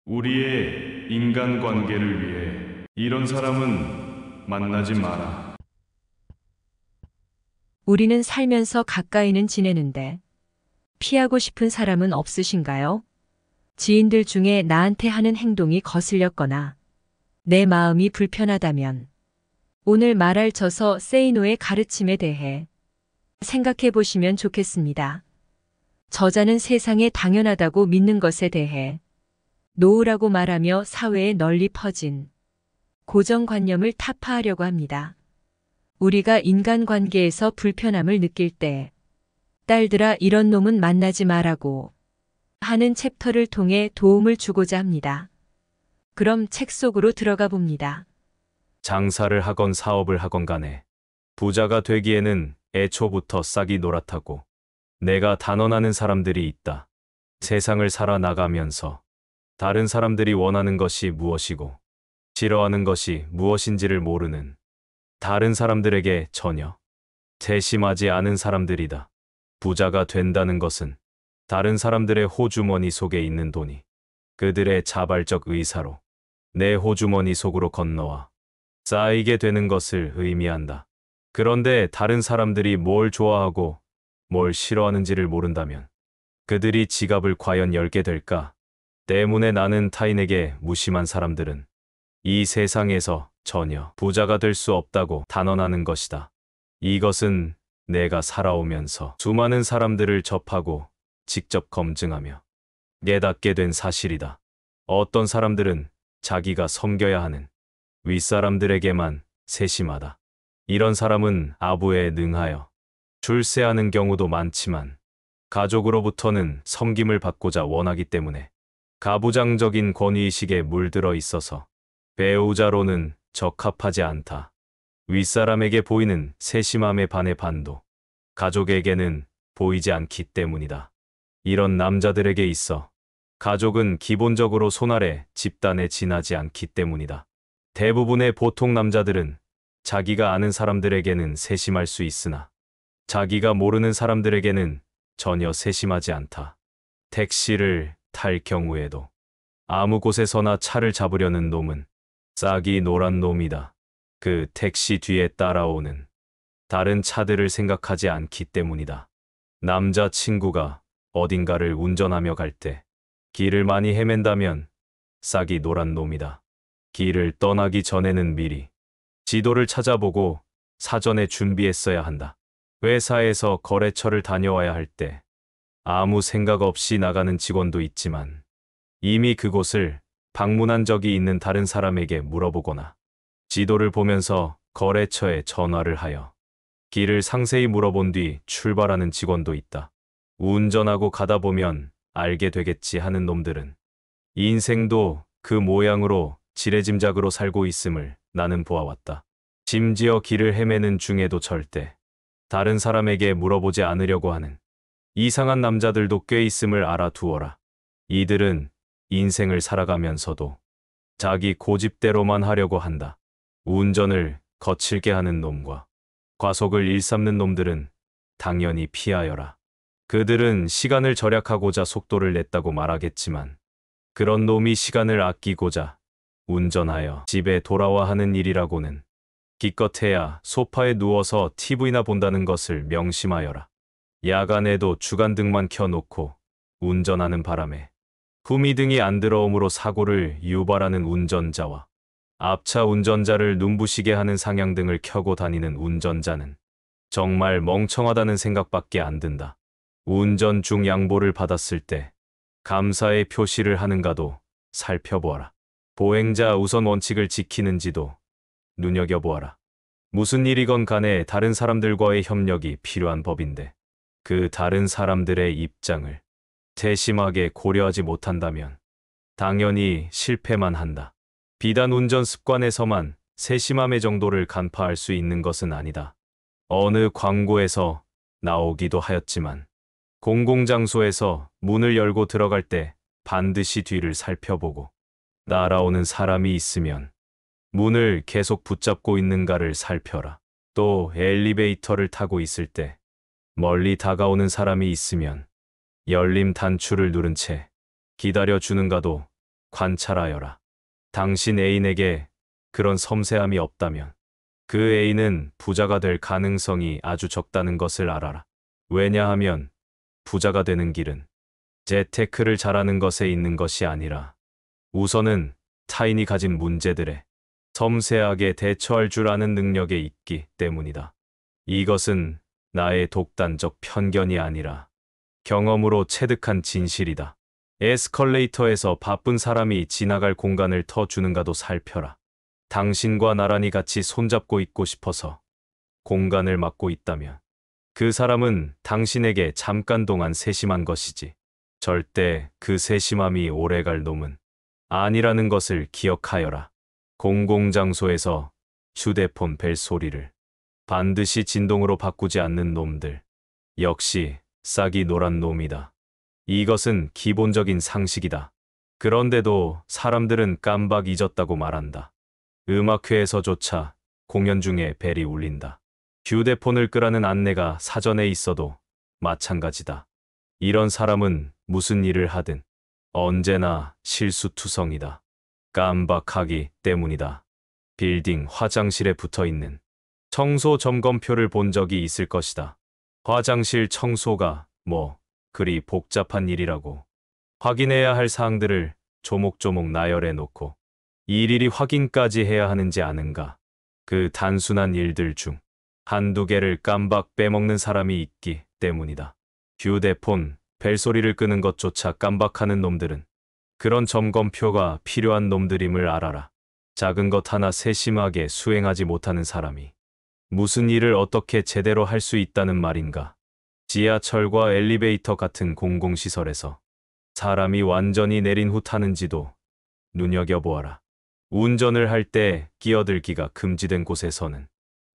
우리의 인간관계를 위해 이런 사람은 만나지 마라. 우리는 살면서 가까이는 지내는데 피하고 싶은 사람은 없으신가요? 지인들 중에 나한테 하는 행동이 거슬렸거나 내 마음이 불편하다면 오늘 말할 저서 세이노의 가르침에 대해 생각해 보시면 좋겠습니다. 저자는 세상에 당연하다고 믿는 것에 대해 노우라고 말하며 사회에 널리 퍼진 고정관념을 타파하려고 합니다. 우리가 인간관계에서 불편함을 느낄 때 딸들아 이런 놈은 만나지 말라고 하는 챕터를 통해 도움을 주고자 합니다. 그럼 책 속으로 들어가 봅니다. 장사를 하건 사업을 하건 간에 부자가 되기에는 애초부터 싹이 노랗다고 내가 단언하는 사람들이 있다. 세상을 살아나가면서 다른 사람들이 원하는 것이 무엇이고 싫어하는 것이 무엇인지를 모르는 다른 사람들에게 전혀 재심하지 않은 사람들이다. 부자가 된다는 것은 다른 사람들의 호주머니 속에 있는 돈이 그들의 자발적 의사로 내 호주머니 속으로 건너와 쌓이게 되는 것을 의미한다. 그런데 다른 사람들이 뭘 좋아하고 뭘 싫어하는지를 모른다면 그들이 지갑을 과연 열게 될까? 때문에 나는 타인에게 무심한 사람들은 이 세상에서 전혀 부자가 될 수 없다고 단언하는 것이다. 이것은 내가 살아오면서 수많은 사람들을 접하고 직접 검증하며 깨닫게 된 사실이다. 어떤 사람들은 자기가 섬겨야 하는 윗사람들에게만 세심하다. 이런 사람은 아부에 능하여 출세하는 경우도 많지만 가족으로부터는 섬김을 받고자 원하기 때문에 가부장적인 권위의식에 물들어 있어서 배우자로는 적합하지 않다. 윗사람에게 보이는 세심함의 반의 반도 가족에게는 보이지 않기 때문이다. 이런 남자들에게 있어 가족은 기본적으로 손아래 집단에 지나지 않기 때문이다. 대부분의 보통 남자들은 자기가 아는 사람들에게는 세심할 수 있으나 자기가 모르는 사람들에게는 전혀 세심하지 않다. 택시를 탈 경우에도 아무 곳에서나 차를 잡으려는 놈은 싹이 노란 놈이다. 그 택시 뒤에 따라오는 다른 차들을 생각하지 않기 때문이다. 남자친구가 어딘가를 운전하며 갈 때 길을 많이 헤맨다면 싹이 노란 놈이다. 길을 떠나기 전에는 미리 지도를 찾아보고 사전에 준비했어야 한다. 회사에서 거래처를 다녀와야 할 때 아무 생각 없이 나가는 직원도 있지만 이미 그곳을 방문한 적이 있는 다른 사람에게 물어보거나 지도를 보면서 거래처에 전화를 하여 길을 상세히 물어본 뒤 출발하는 직원도 있다. 운전하고 가다 보면 알게 되겠지 하는 놈들은 인생도 그 모양으로 지레짐작으로 살고 있음을 나는 보아왔다. 심지어 길을 헤매는 중에도 절대 다른 사람에게 물어보지 않으려고 하는 이상한 남자들도 꽤 있음을 알아두어라. 이들은 인생을 살아가면서도 자기 고집대로만 하려고 한다. 운전을 거칠게 하는 놈과 과속을 일삼는 놈들은 당연히 피하여라. 그들은 시간을 절약하고자 속도를 냈다고 말하겠지만 그런 놈이 시간을 아끼고자 운전하여 집에 돌아와 하는 일이라고는 기껏해야 소파에 누워서 TV나 본다는 것을 명심하여라. 야간에도 주간등만 켜놓고 운전하는 바람에 후미등이 안 들어오므로 사고를 유발하는 운전자와 앞차 운전자를 눈부시게 하는 상향등을 켜고 다니는 운전자는 정말 멍청하다는 생각밖에 안 든다. 운전 중 양보를 받았을 때 감사의 표시를 하는가도 살펴보아라. 보행자 우선 원칙을 지키는지도 눈여겨보아라. 무슨 일이건 간에 다른 사람들과의 협력이 필요한 법인데 그 다른 사람들의 입장을 세심하게 고려하지 못한다면 당연히 실패만 한다. 비단 운전 습관에서만 세심함의 정도를 간파할 수 있는 것은 아니다. 어느 광고에서 나오기도 하였지만 공공장소에서 문을 열고 들어갈 때 반드시 뒤를 살펴보고 날아오는 사람이 있으면 문을 계속 붙잡고 있는가를 살펴라. 또 엘리베이터를 타고 있을 때 멀리 다가오는 사람이 있으면 열림 단추를 누른 채 기다려주는가도 관찰하여라. 당신 애인에게 그런 섬세함이 없다면 그 애인은 부자가 될 가능성이 아주 적다는 것을 알아라. 왜냐하면 부자가 되는 길은 재테크를 잘하는 것에 있는 것이 아니라 우선은 타인이 가진 문제들에 섬세하게 대처할 줄 아는 능력에 있기 때문이다. 이것은 나의 독단적 편견이 아니라 경험으로 체득한 진실이다. 에스컬레이터에서 바쁜 사람이 지나갈 공간을 터주는가도 살펴라. 당신과 나란히 같이 손잡고 있고 싶어서 공간을 막고 있다면 그 사람은 당신에게 잠깐 동안 세심한 것이지 절대 그 세심함이 오래갈 놈은 아니라는 것을 기억하여라. 공공장소에서 휴대폰 벨소리를 반드시 진동으로 바꾸지 않는 놈들 역시 싹이 노란 놈이다. 이것은 기본적인 상식이다. 그런데도 사람들은 깜박 잊었다고 말한다. 음악회에서조차 공연 중에 벨이 울린다. 휴대폰을 끄라는 안내가 사전에 있어도 마찬가지다. 이런 사람은 무슨 일을 하든 언제나 실수투성이다. 깜박하기 때문이다. 빌딩 화장실에 붙어있는 청소 점검표를 본 적이 있을 것이다. 화장실 청소가 그리 복잡한 일이라고 확인해야 할 사항들을 조목조목 나열해 놓고 일일이 확인까지 해야 하는지 아는가. 그 단순한 일들 중 한두 개를 깜박 빼먹는 사람이 있기 때문이다. 휴대폰 벨소리를 끄는 것조차 깜박하는 놈들은 그런 점검표가 필요한 놈들임을 알아라. 작은 것 하나 세심하게 수행하지 못하는 사람이 무슨 일을 어떻게 제대로 할 수 있다는 말인가. 지하철과 엘리베이터 같은 공공시설에서 사람이 완전히 내린 후 타는지도 눈여겨보아라. 운전을 할 때 끼어들기가 금지된 곳에서는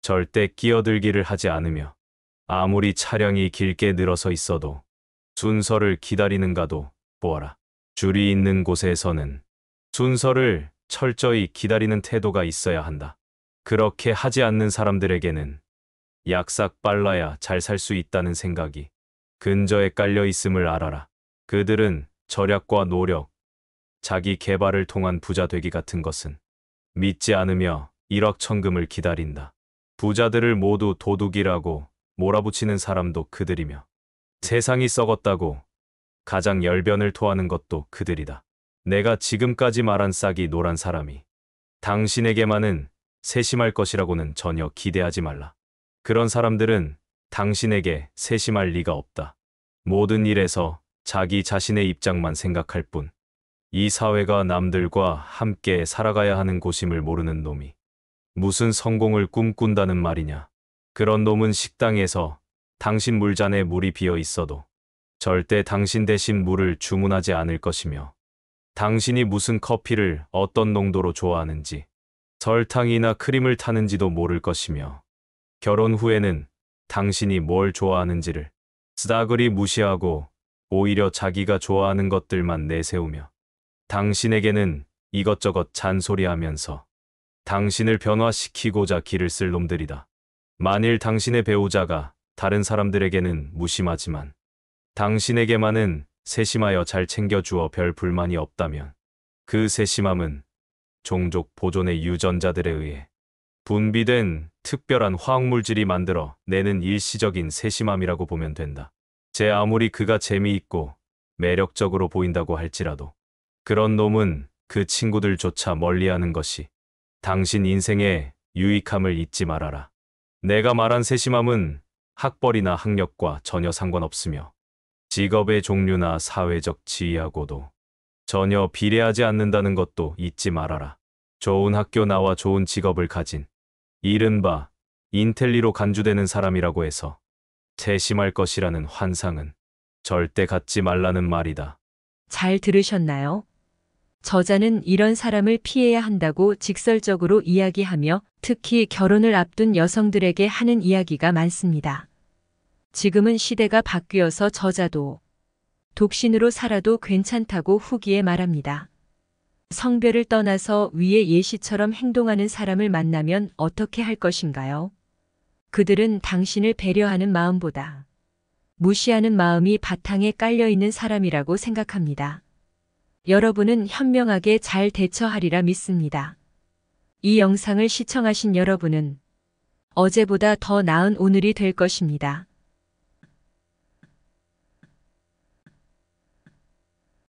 절대 끼어들기를 하지 않으며 아무리 차량이 길게 늘어서 있어도 순서를 기다리는가도 보아라. 줄이 있는 곳에서는 순서를 철저히 기다리는 태도가 있어야 한다. 그렇게 하지 않는 사람들에게는 약삭 빨라야 잘 살 수 있다는 생각이 근저에 깔려 있음을 알아라. 그들은 절약과 노력, 자기 개발을 통한 부자 되기 같은 것은 믿지 않으며 일확천금을 기다린다. 부자들을 모두 도둑이라고 몰아붙이는 사람도 그들이며 세상이 썩었다고 가장 열변을 토하는 것도 그들이다. 내가 지금까지 말한 싹이 노란 사람이 당신에게만은 세심할 것이라고는 전혀 기대하지 말라. 그런 사람들은 당신에게 세심할 리가 없다. 모든 일에서 자기 자신의 입장만 생각할 뿐 이 사회가 남들과 함께 살아가야 하는 곳임을 모르는 놈이 무슨 성공을 꿈꾼다는 말이냐. 그런 놈은 식당에서 당신 물잔에 물이 비어 있어도 절대 당신 대신 물을 주문하지 않을 것이며 당신이 무슨 커피를 어떤 농도로 좋아하는지 설탕이나 크림을 타는지도 모를 것이며 결혼 후에는 당신이 뭘 좋아하는지를 쓰다그리 무시하고 오히려 자기가 좋아하는 것들만 내세우며 당신에게는 이것저것 잔소리하면서 당신을 변화시키고자 기를 쓸 놈들이다. 만일 당신의 배우자가 다른 사람들에게는 무심하지만 당신에게만은 세심하여 잘 챙겨주어 별 불만이 없다면 그 세심함은 종족 보존의 유전자들에 의해 분비된 특별한 화학물질이 만들어 내는 일시적인 세심함이라고 보면 된다. 제 아무리 그가 재미있고 매력적으로 보인다고 할지라도 그런 놈은 그 친구들조차 멀리하는 것이 당신 인생의 유익함을 잊지 말아라. 내가 말한 세심함은 학벌이나 학력과 전혀 상관없으며 직업의 종류나 사회적 지위하고도 전혀 비례하지 않는다는 것도 잊지 말아라. 좋은 학교 나와 좋은 직업을 가진 이른바 인텔리로 간주되는 사람이라고 해서 세심할 것이라는 환상은 절대 갖지 말라는 말이다. 잘 들으셨나요? 저자는 이런 사람을 피해야 한다고 직설적으로 이야기하며 특히 결혼을 앞둔 여성들에게 하는 이야기가 많습니다. 지금은 시대가 바뀌어서 저자도 독신으로 살아도 괜찮다고 후기에 말합니다. 성별을 떠나서 위의 예시처럼 행동하는 사람을 만나면 어떻게 할 것인가요? 그들은 당신을 배려하는 마음보다 무시하는 마음이 바탕에 깔려 있는 사람이라고 생각합니다. 여러분은 현명하게 잘 대처하리라 믿습니다. 이 영상을 시청하신 여러분은 어제보다 더 나은 오늘이 될 것입니다.